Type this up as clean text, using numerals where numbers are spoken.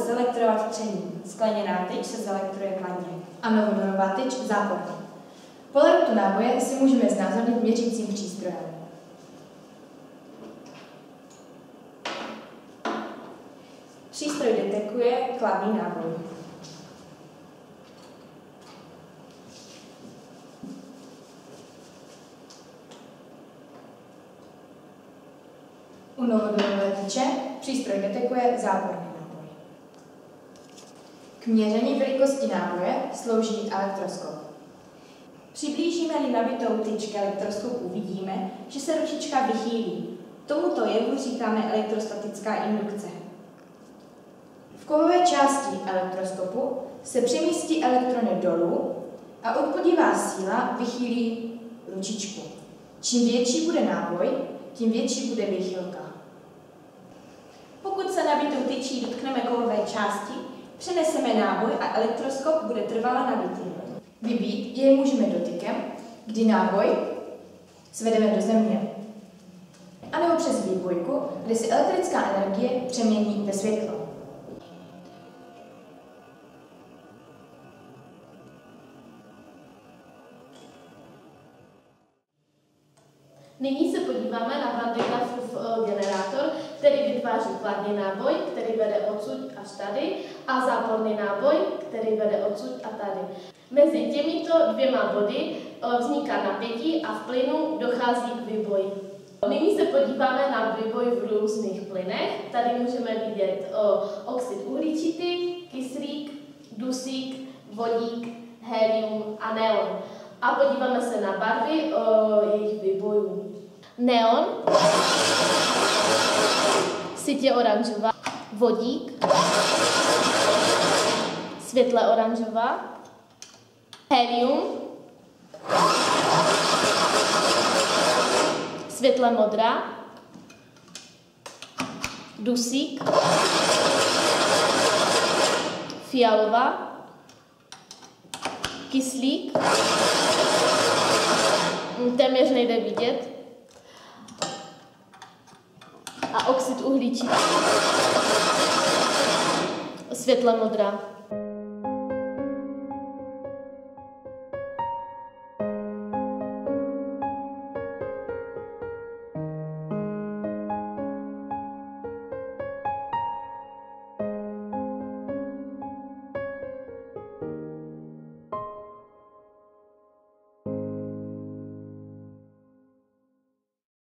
zelektrovat třením. Skleněná tyč se zelektruje kladně. A novonorová tyč záporně. Polaritu náboje si můžeme znázornit měřícím přístrojem. Přístroj detekuje kladný náboj. U novodorové tyče přístroj detekuje záporný náboj. K měření velikosti náboje slouží elektroskop. Přiblížíme-li nabitou tyč k elektroskopu, vidíme, že se ručička vychýlí. Tomuto jevu říkáme elektrostatická indukce. V kovové části elektroskopu se přemístí elektrony dolů a odpudivá síla vychýlí ručičku. Čím větší bude náboj, tím větší bude výchylka. Pokud se nabitou tyčí dotkneme kovové části, přeneseme náboj a elektroskop bude trvale nabitý. Vybít jej můžeme dotykem, kdy náboj svedeme do země, anebo přes výbojku, kde se elektrická energie přemění ve světlo. Nyní se podíváme na Van de Graaffův generátor, který vytváří kladný náboj, který vede odsud až tady, a záporný náboj, který vede odsud a tady. Mezi těmito dvěma body vzniká napětí a v plynu dochází k výboji. Nyní se podíváme na výboj v různých plynech. Tady můžeme vidět oxid uhličitý, kyslík, dusík, vodík, helium a neon. A podíváme se na barvy jejich výbojů. Neon, sytě oranžová, vodík, světle oranžová, helium, světle modrá, dusík, fialová, kyslík, téměř nejde vidět, a oxid uhličitý, světle modrá.